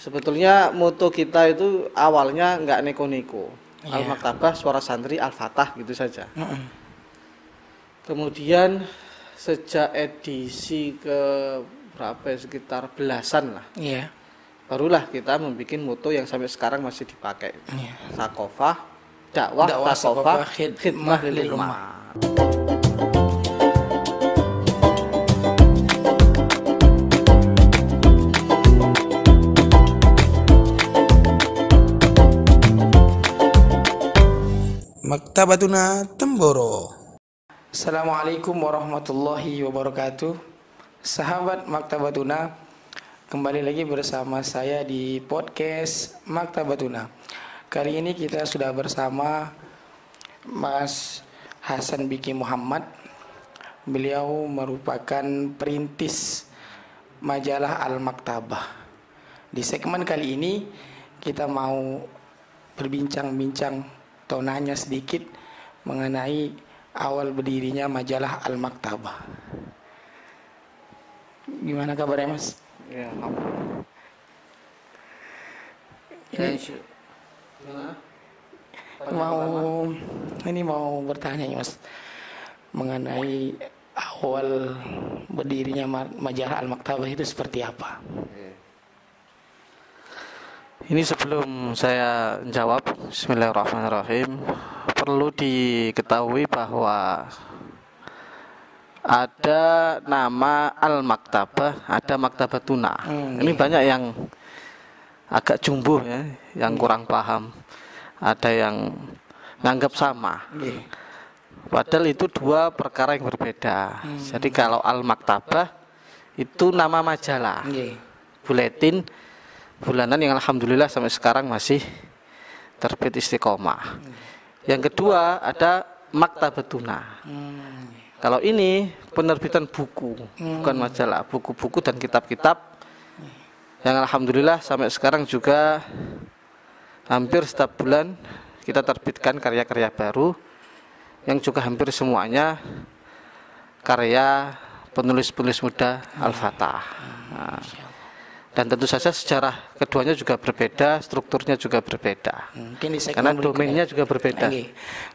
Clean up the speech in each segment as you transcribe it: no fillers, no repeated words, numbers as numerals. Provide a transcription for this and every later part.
Sebetulnya moto kita itu awalnya nggak neko-neko. Al-Maktabah, Suara Santri, Al-Fatah gitu saja. Kemudian sejak edisi ke berapa ya, sekitar belasan lah. Barulah kita membuat moto yang sampai sekarang masih dipakai. Sakofah, dakwah sakofah, khidmah lil ummah. Maktabatuna Temboro. Assalamualaikum warahmatullahi wabarakatuh. Sahabat Maktabatuna, kembali lagi bersama saya di podcast Maktabatuna. Kali ini kita sudah bersama Mas Hasan Biki Muhammad. Beliau merupakan perintis majalah Al-Maktabah. Di segmen kali ini kita mau berbincang-bincang atau nanya sedikit mengenai awal berdirinya majalah Al-Maktabah. Gimana kabarnya, Mas? Ya, mau bertanya, Mas, mengenai awal berdirinya majalah Al-Maktabah itu seperti apa? Ini sebelum saya jawab, bismillahirrahmanirrahim, perlu diketahui bahwa ada nama Al-Maktabah, ada Maktabatuna. Ini banyak yang agak jumbo ya, yang kurang paham. Ada yang nganggap sama. Padahal itu dua perkara yang berbeda. Jadi kalau Al-Maktabah itu nama majalah, buletin bulanan yang alhamdulillah sampai sekarang masih terbit istiqomah. Yang kedua ada Maktabatuna. Kalau ini penerbitan buku, bukan majalah, buku-buku dan kitab-kitab yang alhamdulillah sampai sekarang juga hampir setiap bulan kita terbitkan karya-karya baru yang juga hampir semuanya karya penulis-penulis muda Al-Fatah. Dan tentu saja sejarah keduanya juga berbeda, strukturnya juga berbeda. Karena domainnya juga berbeda.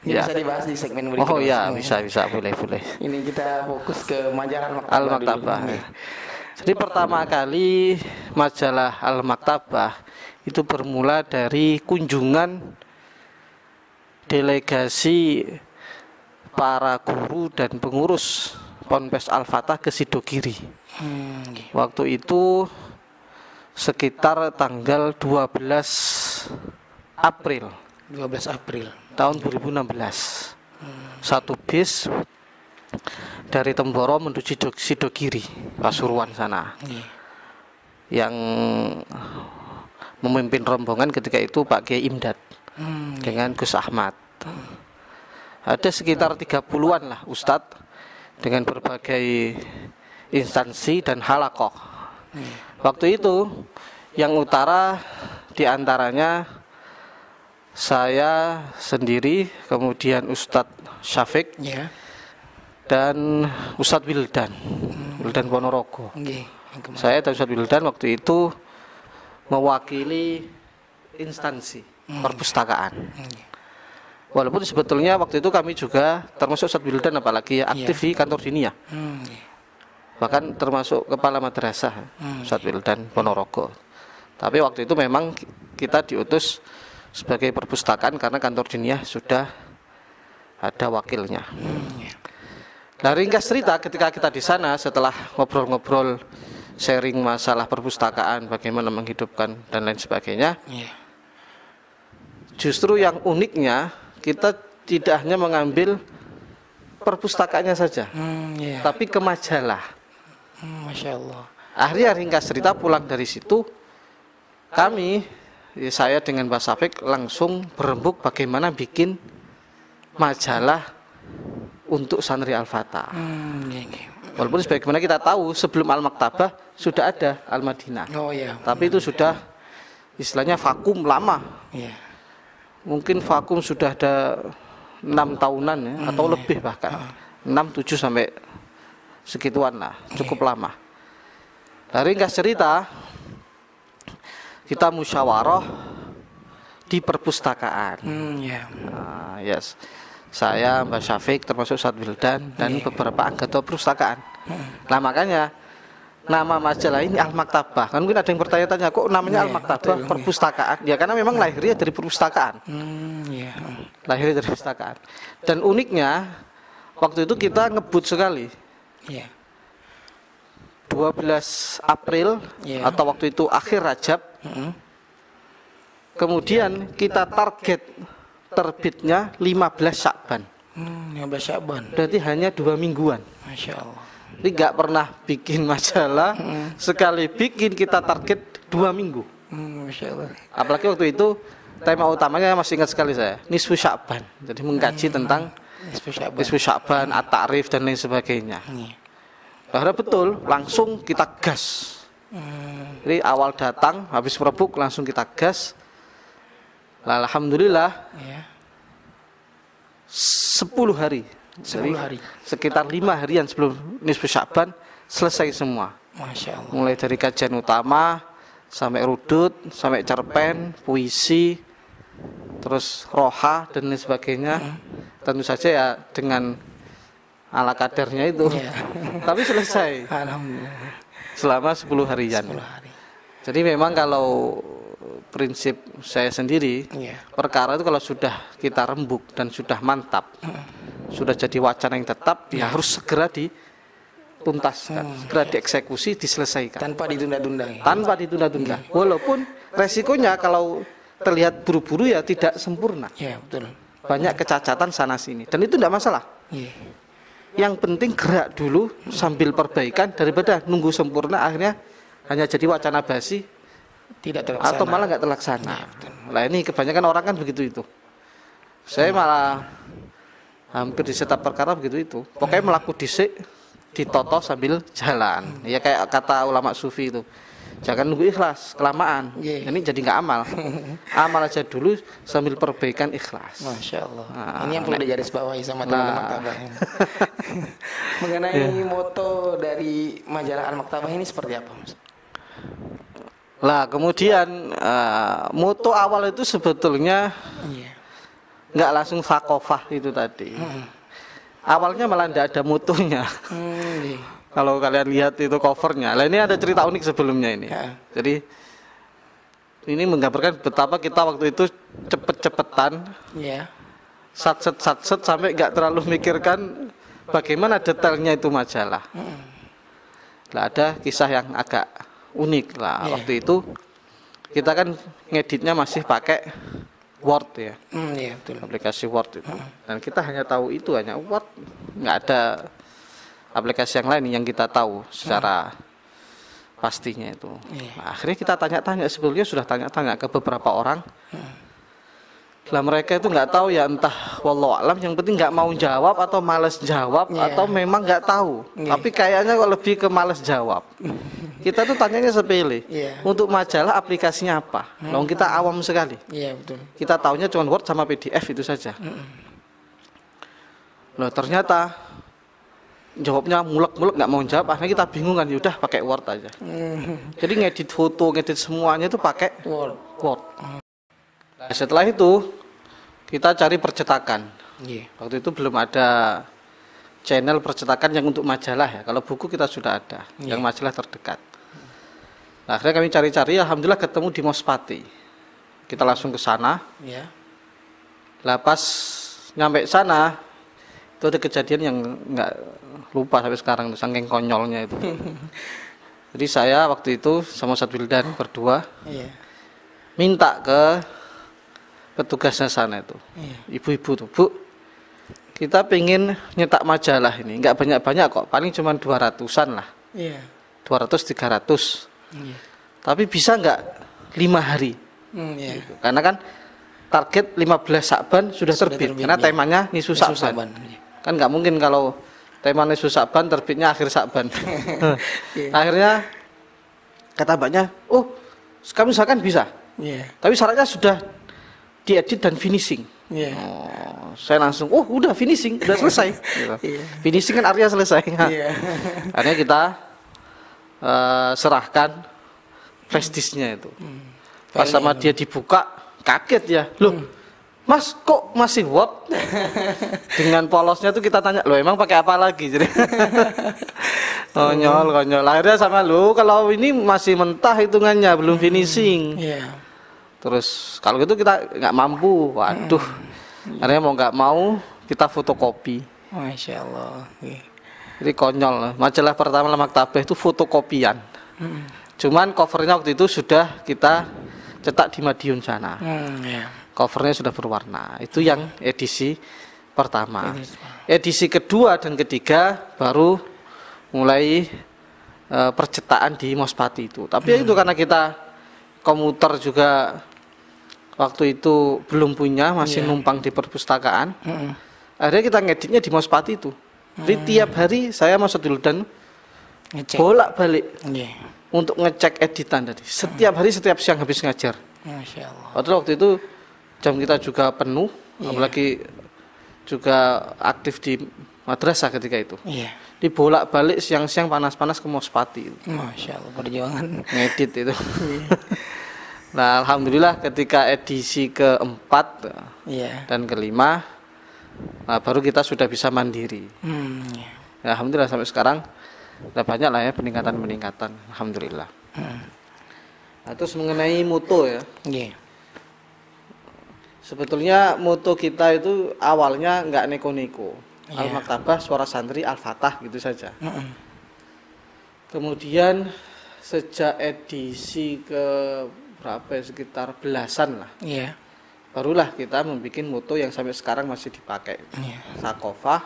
Ya. Bisa dibahas di segmen berikutnya. Oh ya, bisa, boleh. Ini kita fokus ke majalah Al-Maktabah. Jadi pertama kali majalah Al-Maktabah itu bermula dari kunjungan delegasi para guru dan pengurus Ponpes Al-Fatah ke Sidogiri. Waktu itu sekitar tanggal 12 April tahun 2016. Satu bis dari Temboro menuju Sidogiri, Pasuruan sana. Yang memimpin rombongan ketika itu Pak Kiai Imdad dengan Gus Ahmad. Ada sekitar 30-an lah ustadz dengan berbagai instansi dan halakoh. Waktu itu yang utara diantaranya saya sendiri, kemudian Ustadz Syafiq dan Ustadz Wildan Ponorogo. Saya dan Ustadz Wildan waktu itu mewakili instansi perpustakaan. Walaupun sebetulnya waktu itu kami juga termasuk Ustadz Wildan apalagi aktif di kantor dinia. Bahkan termasuk kepala madrasah Ustadz Wildan Ponorogo. Tapi waktu itu memang kita diutus sebagai perpustakaan karena kantor dinia sudah ada wakilnya. Nah, ringkas cerita ketika kita di sana setelah ngobrol-ngobrol sharing masalah perpustakaan, bagaimana menghidupkan dan lain sebagainya. Justru yang uniknya kita tidak hanya mengambil perpustakaannya saja, tapi ke majalah. Masya Allah. Akhirnya ringkas cerita pulang dari situ kami, saya dengan Mbak Safik langsung berembuk bagaimana bikin majalah untuk santri Al-Fatah. Walaupun sebagaimana kita tahu sebelum Al-Maktabah sudah ada Al-Madinah. Tapi itu sudah istilahnya vakum lama. Mungkin vakum sudah ada 6 tahunan ya, atau lebih bahkan 6-7 sampai segituan lah, cukup lama. Dari ringkas cerita kita musyawarah di perpustakaan. Ya. Nah, yes. Saya, Mbak Syafiq, termasuk Ustadz Wildan dan beberapa anggota perpustakaan. Nah makanya nama majalah ini Al-Maktabah. Kan mungkin ada yang bertanya-tanya, kok namanya Al-Maktabah perpustakaan? Ya karena memang lahirnya dari perpustakaan. Lahirnya dari perpustakaan. Dan uniknya waktu itu kita ngebut sekali. 12 April atau waktu itu akhir Rajab. Kemudian kita target terbitnya 15 Sya'ban. 15 Sya'ban. Berarti hanya 2 mingguan. Masya Allah. Jadi nggak pernah bikin majalah, sekali bikin kita target 2 minggu. Masya Allah. Apalagi waktu itu tema utamanya masih ingat sekali saya, Nisfu Sya'ban. Jadi mengkaji tentang Nisfu Sya'ban, At-Ta'rif dan lain sebagainya. Bahwa betul, langsung kita gas. Jadi awal datang, habis merebuk langsung kita gas. Alhamdulillah 10 hari. 10 hari. Sekitar 5 harian sebelum Nisfu Sya'ban selesai semua. Masya Allah. Mulai dari kajian utama sampai rudud, sampai cerpen, puisi, terus roha dan lain sebagainya. Tentu saja ya dengan ala kadarnya itu. Tapi selesai. Alhamdulillah. Selama 10 harian. 10 hari. Jadi memang kalau prinsip saya sendiri, perkara itu kalau sudah kita rembuk dan sudah mantap, sudah jadi wacana yang tetap, ya harus segera dituntaskan, segera dieksekusi, diselesaikan. Tanpa ditunda-tunda. Tanpa ditunda-tunda. Walaupun resikonya kalau terlihat buru-buru ya tidak sempurna. Ya, betul. Banyak kecacatan sana sini. Dan itu tidak masalah. Yang penting gerak dulu sambil perbaikan daripada nunggu sempurna akhirnya hanya jadi wacana basi, tidak terlaksana atau malah nggak terlaksana. Nah ini kebanyakan orang kan begitu itu. Saya malah hampir di setiap perkara begitu itu. Pokoknya melaku dhisik, ditoto sambil jalan. Ya kayak kata ulama sufi itu. Jangan nunggu ikhlas, kelamaan. Ini jadi nggak amal. Amal aja dulu sambil perbaikan ikhlas. Masya Allah. Nah, ini yang perlu digaris bawahi sama teman-teman Maktabah. Mengenai moto dari majalah Al-Maktabah ini seperti apa, Mas? Lah kemudian moto awal itu sebetulnya nggak langsung sakofah itu tadi. Awalnya malah tidak ada motonya. Kalau kalian lihat itu covernya, lah ini ada cerita unik sebelumnya ini. Jadi ini menggambarkan betapa kita waktu itu cepet-cepetan, satset sampai nggak terlalu mikirkan bagaimana detailnya itu majalah. Lah ada kisah yang agak unik lah. Waktu itu kita kan ngeditnya masih pakai Word ya, betul. Aplikasi Word itu. Dan kita hanya tahu itu, hanya Word, nggak ada aplikasi yang lain yang kita tahu secara pastinya itu. Nah, akhirnya kita tanya-tanya, sebelumnya sudah tanya-tanya ke beberapa orang. Lah mereka itu nggak tahu ya, entah wallahu alam, yang penting nggak mau jawab atau males jawab atau memang nggak tahu. Tapi kayaknya kok lebih ke males jawab. Kita tuh tanyanya sepele. Untuk majalah aplikasinya apa? Loh kita awam sekali. Betul. Kita taunya cuma Word sama PDF itu saja. Loh ternyata jawabnya mulek-mulek, nggak mau jawab. Akhirnya kita bingung kan, yaudah pakai Word aja. Jadi ngedit foto, ngedit semuanya itu pakai Word. Nah, setelah itu kita cari percetakan. Waktu itu belum ada channel percetakan yang untuk majalah ya. Kalau buku kita sudah ada, yang majalah terdekat. Nah, akhirnya kami cari-cari, alhamdulillah ketemu di Mospati. Kita langsung ke sana. Lah pas nyampe sana itu ada kejadian yang nggak lupa sampai sekarang, saking konyolnya itu. Jadi saya waktu itu sama Ustadz Wildan berdua minta ke petugasnya sana itu, ibu-ibu tuh, Bu, kita pengen nyetak majalah ini, nggak banyak-banyak kok, paling cuma 200-an lah, 200-300, tapi bisa nggak 5 hari, gitu. Karena kan target 15 Sya'ban sudah terbit, karena temanya Nisfu Sya'ban, kan nggak mungkin kalau tema Nisfu Sya'ban terbitnya akhir Sya'ban. Akhirnya kata mbaknya, oh kami misalkan bisa, tapi syaratnya sudah diedit dan finishing. Saya langsung, oh udah finishing, udah selesai. Finishing kan artinya selesai. Akhirnya kita serahkan flash disknya itu. Pas sama dia dibuka, kaget ya. Loh, Mas kok masih Word? Dengan polosnya tuh kita tanya, loh emang pakai apa lagi? Jadi konyol. Akhirnya sama lu, kalau ini masih mentah hitungannya, belum finishing. Iya. Terus kalau gitu kita nggak mampu, waduh. Akhirnya mau nggak mau kita fotokopi. Masya Allah. Jadi konyol. Majalah pertama Maktabah itu fotokopian. Cuman covernya waktu itu sudah kita cetak di Madiun sana. Iya. Covernya sudah berwarna. Itu yang edisi pertama. Edisi kedua dan ketiga baru mulai percetakan di Mospati itu. Tapi itu karena kita komuter juga waktu itu belum punya, masih numpang di perpustakaan. Akhirnya kita ngeditnya di Mospati itu. Jadi tiap hari saya masuk dulu dan bolak-balik untuk ngecek editan tadi. Setiap hari, setiap siang habis ngajar. Masya Allah. Waktu itu jam kita juga penuh, apalagi juga aktif di madrasah ketika itu. Dibolak-balik siang-siang panas-panas ke Mospati. Masya Allah, perjuangan ngedit itu. Nah, alhamdulillah ketika edisi keempat dan kelima, nah, baru kita sudah bisa mandiri. Ya, alhamdulillah sampai sekarang udah banyak lah ya peningkatan. Alhamdulillah. Nah, terus mengenai moto ya. Sebetulnya moto kita itu awalnya nggak neko-neko. Al-Maktabah, Suara Santri, Al-Fatah gitu saja. Kemudian sejak edisi ke berapa ya, sekitar belasan lah. Barulah kita membuat moto yang sampai sekarang masih dipakai. Sakofah,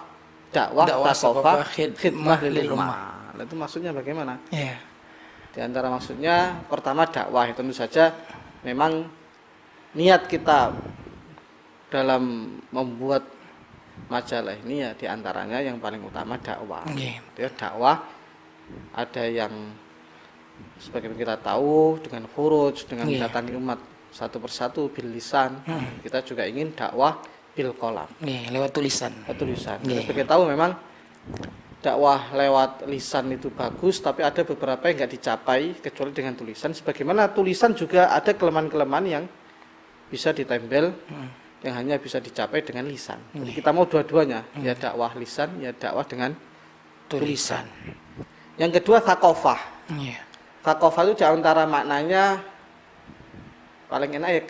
dakwah sakofah, khidmah lil ummah. Itu maksudnya bagaimana? Di antara maksudnya pertama dakwah, tentu saja memang niat kita dalam membuat majalah ini ya diantaranya yang paling utama dakwah. Ya, dakwah ada yang sebagaimana kita tahu dengan khuruj, dengan mendatangi umat satu persatu bil lisan. Kita juga ingin dakwah bil qalam. Lewat tulisan. Kita tahu memang dakwah lewat lisan itu bagus, tapi ada beberapa yang nggak dicapai kecuali dengan tulisan. Sebagaimana tulisan juga ada kelemahan-kelemahan yang bisa ditempel, yang hanya bisa dicapai dengan lisan. Jadi kita mau dua-duanya, ya dakwah lisan, ya dakwah dengan tulisan. Yang kedua thaqafah. Thaqafah itu diantara maknanya paling enak ya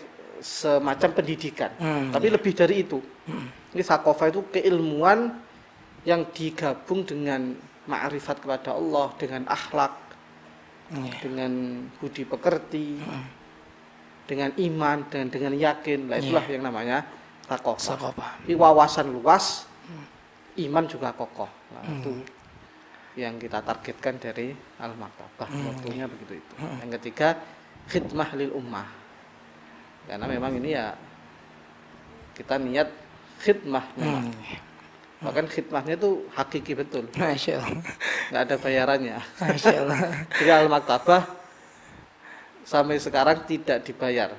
semacam pendidikan, tapi lebih dari itu. Ini thaqafah itu keilmuan yang digabung dengan ma'rifat kepada Allah, dengan akhlak, dengan budi pekerti, dengan iman, dan dengan yakin. Nah, itulah yang namanya thaqafah. Ini wawasan luas, iman juga kokoh. Nah, itu yang kita targetkan dari Al-Maktabah. Waktunya begitu itu. Yang ketiga, khidmah lil ummah. Karena memang ini ya kita niat khidmah memang. Bahkan khidmahnya itu hakiki betul. Masya Allah. Nggak ada bayarannya. Masya Allah. Jadi Al-Maktabah sampai sekarang tidak dibayar.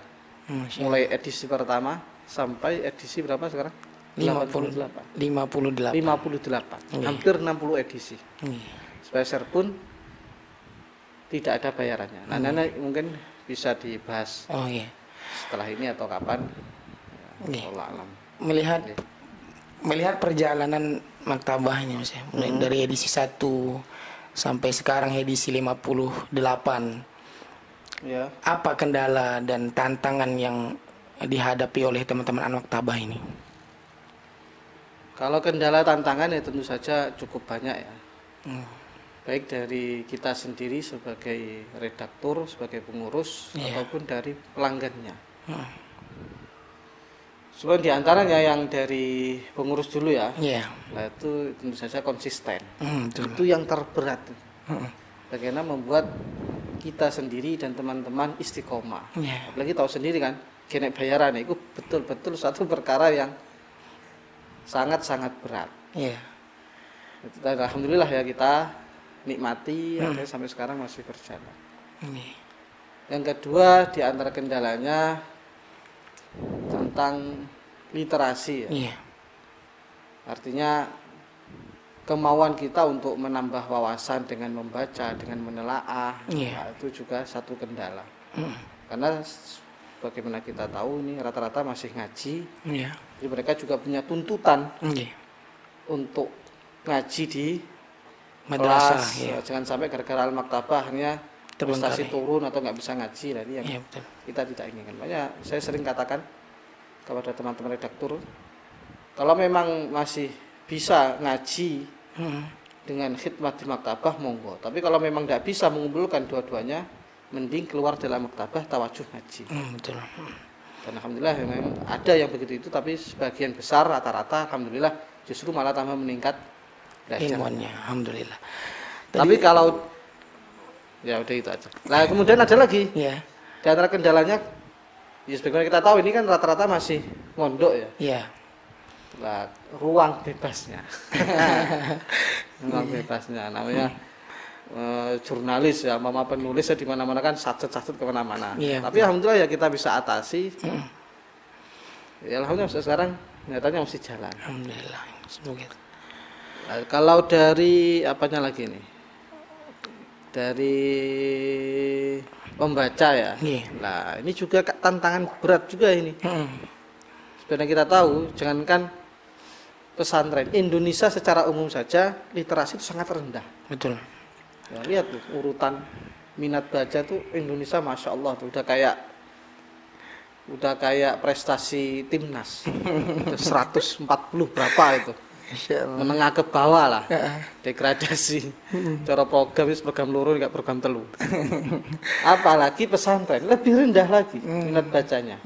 Mulai edisi pertama sampai edisi berapa sekarang? 58. 58. Hampir 60 edisi. Speser pun tidak ada bayarannya. Nah, mungkin bisa dibahas setelah ini atau kapan. Allah alam. Melihat perjalanan Maktabah ini Mas, mulai dari edisi 1 sampai sekarang edisi 58. Apa kendala dan tantangan yang dihadapi oleh teman-teman Al-Maktabah ini? Kalau kendala tantangan ya tentu saja cukup banyak ya. Baik dari kita sendiri sebagai redaktur, sebagai pengurus, ataupun dari pelanggannya. Cuma diantaranya yang dari pengurus dulu ya. Nah, itu tentu saja konsisten. Itu yang terberat. Bagaimana membuat kita sendiri dan teman-teman istiqomah. Apalagi tahu sendiri kan, genek bayaran itu betul-betul satu perkara yang sangat-sangat berat. Alhamdulillah ya kita nikmati, sampai sekarang masih berjalan. Yang kedua di antara kendalanya tentang literasi ya. Artinya kemauan kita untuk menambah wawasan dengan membaca, dengan menelaah, nah, itu juga satu kendala. Karena bagaimana kita tahu ini rata-rata masih ngaji. Iya. Jadi mereka juga punya tuntutan Iya. untuk ngaji di Madrasah, kelas. iya. Jangan sampai gara-gara al-maktabah hanya prestasi Terbengkalai. turun atau nggak bisa ngaji. Nah, ini yang Iya, betul. kita tidak inginkan. Makanya saya sering katakan kepada teman-teman redaktur, kalau memang masih bisa ngaji dengan khidmat di maktabah, monggo. Tapi kalau memang tidak bisa mengumpulkan dua-duanya, mending keluar dalam maktabah tawajuh ngaji. Betul. Dan alhamdulillah memang ada yang begitu itu, tapi sebagian besar rata-rata alhamdulillah justru malah tambah meningkat belajar. Ilmuannya, alhamdulillah. Tapi kalau ya udah itu aja. Nah kemudian ada lagi Ya. di antara kendalanya, ya sebagaimana kita tahu ini kan rata-rata masih mondok ya. Iya. Nah, ruang bebasnya, ruang bebasnya namanya jurnalis ya, mama penulis ya, di mana-mana kan satset kemana-mana. Iya, tapi alhamdulillah ya kita bisa atasi. Ya alhamdulillah sekarang nyatanya masih jalan. Alhamdulillah. Semoga. Nah, kalau dari apanya lagi nih? Dari pembaca ya. Iya. Nah, ini juga tantangan berat juga ini. Sebenarnya kita tahu, jangankan pesantren, Indonesia secara umum saja literasi itu sangat rendah. Betul. Ya, lihat tuh urutan minat baca tuh Indonesia masya Allah tuh udah kayak prestasi timnas. Udah 140 berapa itu. Menengah ke bawah lah, degradasi. Cara program itu program luruh nggak program telu. Apalagi pesantren lebih rendah lagi minat bacanya.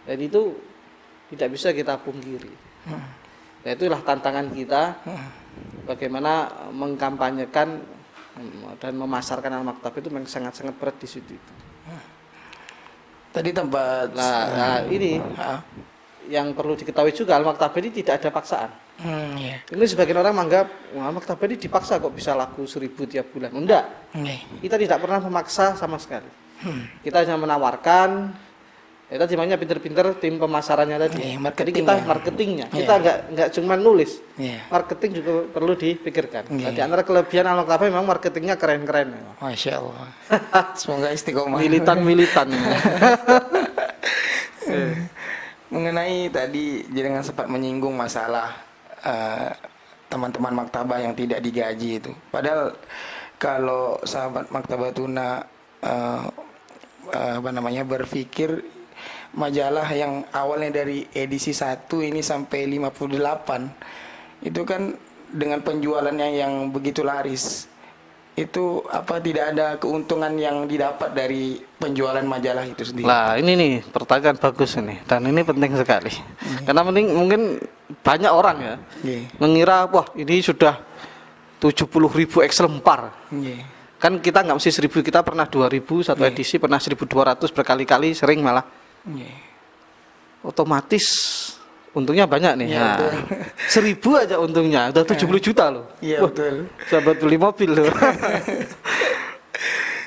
Dan itu tidak bisa kita pungkiri. Nah, itulah tantangan kita, bagaimana mengkampanyekan dan memasarkan al-maktab itu memang sangat-sangat berat di situ. Tadi tempat. Nah, ini yang perlu diketahui juga, al-maktab ini tidak ada paksaan. Iya. Ini sebagian orang menganggap al-maktab ini dipaksa kok bisa laku 1000 tiap bulan. Enggak, kita tidak pernah memaksa sama sekali. Kita hanya menawarkan. Kita timnya pinter-pinter tim pemasarannya tadi. Jadi kita marketingnya. Kita enggak cuma nulis. Marketing juga perlu dipikirkan. Di antara kelebihan al-maktab memang marketingnya keren-keren. Masya Allah. Semoga istiqomah. Militan. Mengenai tadi jangan sempat menyinggung masalah teman-teman maktabah yang tidak digaji itu. Padahal kalau sahabat Maktabah Tuna berpikir majalah yang awalnya dari edisi 1 ini sampai 58 itu kan dengan penjualannya yang begitu laris, itu apa tidak ada keuntungan yang didapat dari penjualan majalah itu sendiri? Nah ini nih pertanyaan bagus ini, dan ini penting sekali. Karena mungkin banyak orang ya mengira wah ini sudah 70.000 eksemplar. Kan kita nggak mesti 1.000, kita pernah 2.000 satu edisi, pernah 1.200 berkali-kali, sering malah. Otomatis untungnya banyak nih. Ya, nah, 1.000 aja untungnya udah 70 juta loh. Iya, betul. Sahabat beli mobil loh.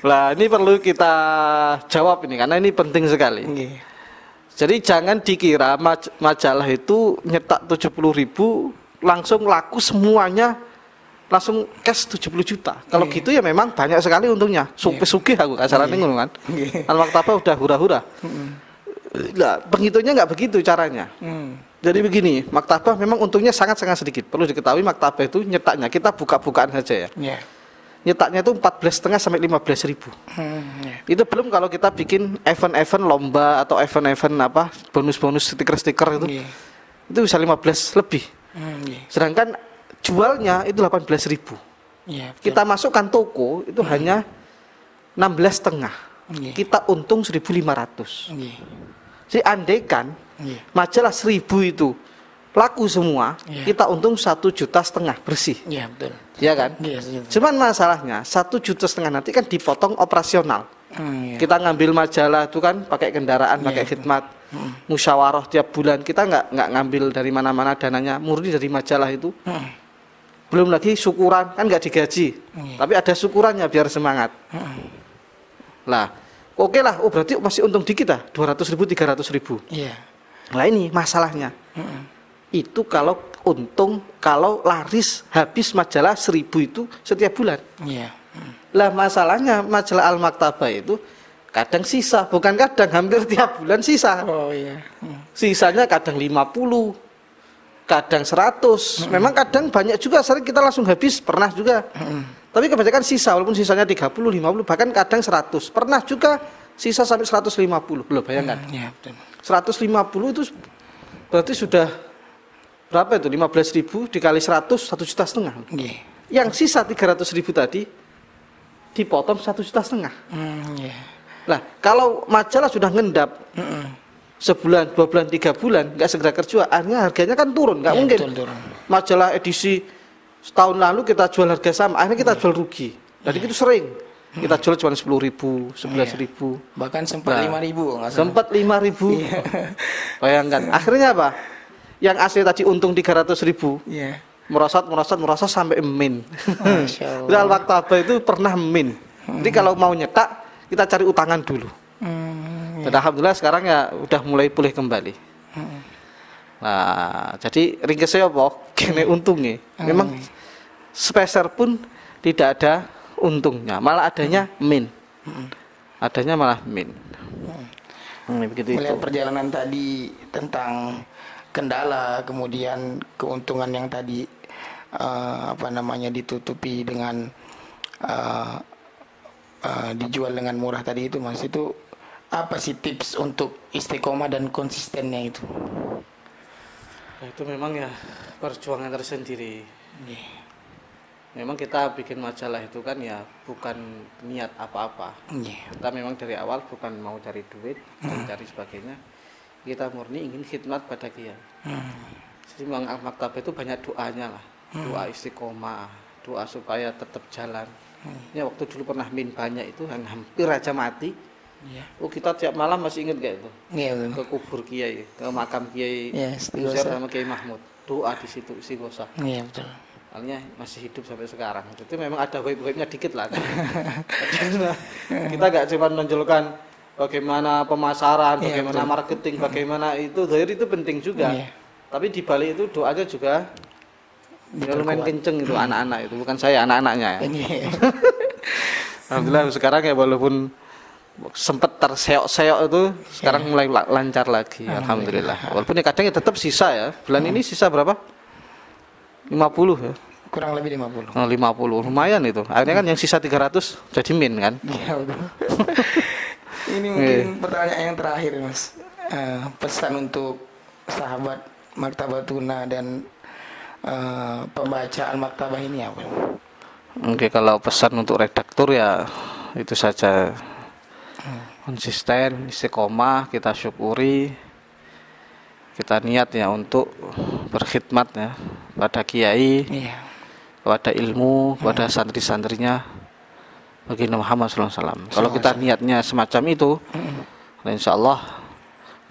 Lah ini perlu kita jawab ini karena ini penting sekali. Jadi jangan dikira majalah itu nyetak 70.000 langsung laku semuanya, langsung cash 70 juta. Kalau gitu ya memang banyak sekali untungnya. Sugih aku kasarannya ngono kan. Al-maktabah udah hura-hura. Lah, penghitungnya nggak begitu caranya. Jadi begini, maktabah memang untungnya sangat-sangat sedikit. Perlu diketahui maktabah itu nyetaknya, kita buka-bukaan saja ya. Nyetaknya itu 14,5 sampai 15.000. Itu belum kalau kita bikin event-event lomba atau event-event apa bonus-bonus stiker-stiker itu. Itu bisa 15 lebih. Sedangkan jualnya itu 18.000. Kita masukkan toko itu hanya 16,5. Kita untung 1.500. Jadi andaikan majalah 1.000 itu laku semua, kita untung 1,5 juta bersih. Iya betul. Ya kan? Cuman masalahnya 1,5 juta nanti kan dipotong operasional. Kita ngambil majalah itu kan pakai kendaraan, pakai khidmat, musyawarah tiap bulan. Kita nggak ngambil dari mana-mana dananya, murni dari majalah itu. Belum lagi syukuran, kan nggak digaji, tapi ada syukurannya biar semangat. Lah, oke lah, oh berarti masih untung dikit lah, 200.000, 300.000. Nah ini masalahnya. Itu kalau untung, kalau laris habis majalah 1.000 itu setiap bulan. Lah masalahnya majalah Al-Maktabah itu kadang sisa, bukan kadang, hampir tiap bulan sisa. Oh iya. Sisanya kadang 50, kadang 100. Memang kadang banyak juga, sering kita langsung habis, pernah juga. Tapi kebanyakan sisa, walaupun sisanya 30, 50, bahkan kadang 100. Pernah juga sisa sampai 150. Loh, bayangkan. Iya, betul. 150 itu berarti sudah berapa itu? 15.000 dikali 100, 1,5 juta. Iya. Yang sisa 300.000 tadi dipotong 1,5 juta. Iya. Nah, kalau majalah sudah ngendap sebulan, 2 bulan, 3 bulan nggak segera kerja, akhirnya harganya kan turun. Nggak mungkin. Betul, turun. Majalah edisi setahun lalu kita jual harga sama, akhirnya kita jual rugi. Jadi itu sering. Kita jual cuma 10.000, 11.000. Bahkan sempat 5.000 nggak salah. Sempat 5.000. Bayangkan. Akhirnya apa? Yang asli tadi untung 300.000. Iya. Merosot sampai min. Masya Allah. Udah Al-Maktabah itu pernah min. Jadi kalau mau nyetak kita cari utangan dulu. Dan alhamdulillah sekarang ya udah mulai pulih kembali. Nah, jadi ringkesnya apa? Kene untungnya. Memang sepeser pun tidak ada untungnya, malah adanya min. Adanya malah min. Begitu Melihat itu. perjalanan tadi tentang kendala, kemudian keuntungan yang tadi ditutupi dengan dijual dengan murah tadi itu, Mas, itu apa sih tips untuk istiqomah dan konsistennya itu? Itu memang ya perjuangan tersendiri. Memang kita bikin majalah itu kan ya bukan niat apa-apa. Kita memang dari awal bukan mau cari duit, mencari sebagainya. Kita murni ingin khidmat pada Kiai. Jadi memang Al-Maktabah itu banyak doanya lah. Doa istiqomah, doa supaya tetap jalan. Ya waktu dulu pernah min banyak itu, hampir aja mati. Oh, kita tiap malam masih ingat gak itu? Iya, Ke kubur Kiai, ke makam Kiai Istighosah sama Kiai Mahmud. Doa di situ istighosah. Iya, betul. Soalnya masih hidup sampai sekarang. Itu memang ada web-webnya dikit lah. Kita gak cuma menonjolkan bagaimana pemasaran, bagaimana marketing, bagaimana itu. Zahir itu penting juga. Tapi di balik itu doanya juga lumayan kenceng itu anak-anak itu. Bukan saya, anak-anaknya ya. Alhamdulillah sekarang ya walaupun sempat terseok-seok itu sekarang mulai lancar lagi. Alhamdulillah. Walaupun ya kadang ya tetap sisa ya. Bulan ini sisa berapa? 50 ya. Kurang lebih 50. 50 lumayan itu. Akhirnya kan yang sisa 300 jadi min kan. Iya, betul. Ini mungkin pertanyaan yang terakhir, Mas. Pesan untuk sahabat Maktabah Tuna dan pembaca Al-Maktabah ini apa? Oke, kalau pesan untuk redaktur ya itu saja. Konsisten, istiqomah, kita syukuri, kita niat ya untuk berkhidmat ya pada kiai, kepada ilmu, kepada santri-santrinya baginda Muhammad SAW. Kalau kita niatnya semacam itu, insya Allah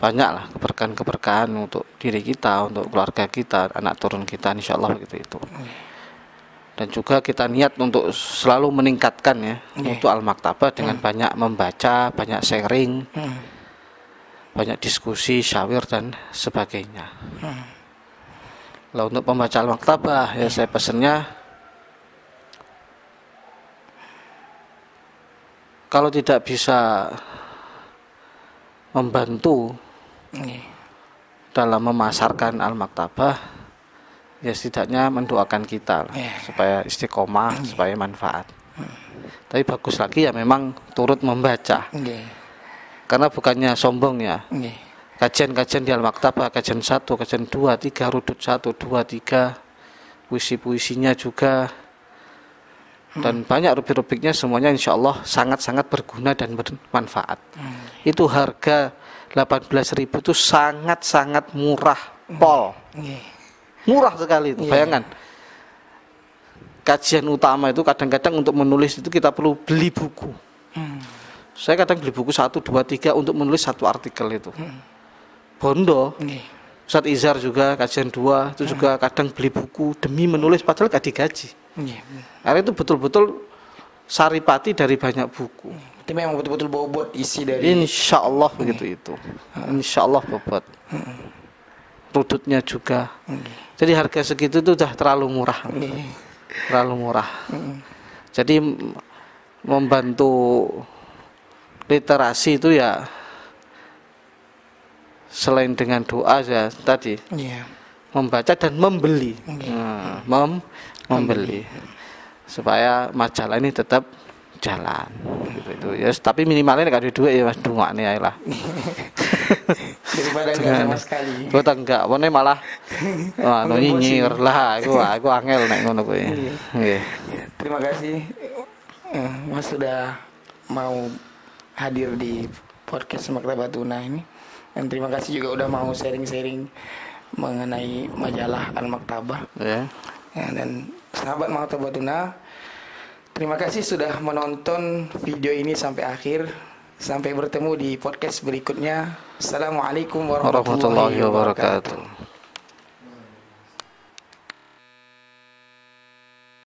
banyaklah keberkahan-keberkahan untuk diri kita, untuk keluarga kita, anak turun kita, insya Allah begitu itu. Dan juga kita niat untuk selalu meningkatkan ya untuk Al-Maktabah dengan banyak membaca, banyak sharing, banyak diskusi, syawir dan sebagainya. Lalu untuk pembaca Al-Maktabah ya saya pesannya, kalau tidak bisa membantu dalam memasarkan Al-Maktabah, ya setidaknya mendoakan kita lah, supaya istiqomah, supaya manfaat. Tapi bagus lagi ya memang turut membaca. Karena bukannya sombong ya. Kajian-kajian di Al-Maktabah, kajian 1, kajian 2, 3, rudut 1, 2, 3, puisi-puisinya juga. Dan banyak rubrik-rubriknya semuanya insya Allah sangat-sangat berguna dan bermanfaat. Itu harga 18.000 itu sangat-sangat murah, pol. Murah sekali itu, bayangkan. Kajian utama itu kadang-kadang untuk menulis itu kita perlu beli buku. Saya kadang beli buku 1, 2, 3 untuk menulis satu artikel itu. Bondo, Ustadz Izhar juga kajian 2 itu juga kadang beli buku demi menulis padahal gak digaji. Karena itu betul-betul saripati dari banyak buku. Itu memang betul-betul bobot isi dari. Insya Allah begitu itu. Insya Allah bobot. Rudutnya juga. Jadi harga segitu itu sudah terlalu murah. Terlalu murah. Jadi membantu literasi itu ya selain dengan doa ya tadi Iya. membaca dan membeli. Membeli supaya majalah ini tetap jalan gitu ya. Tapi minimalnya gak ada duit ya Mas, dungakne ae lah. Daripada enggak sama sekali. Gue tak enggak, pokoknya malah nyinyir lah, aku angel nek ngono kuwi. Nggih. Terima kasih Mas sudah mau hadir di podcast Maktabah Tuna ini. Dan terima kasih juga udah mau sharing-sharing mengenai majalah Al-Maktabah. Ya. Dan sahabat Maktabah Tuna, terima kasih sudah menonton video ini sampai akhir. Sampai bertemu di podcast berikutnya. Assalamualaikum warahmatullahi wabarakatuh.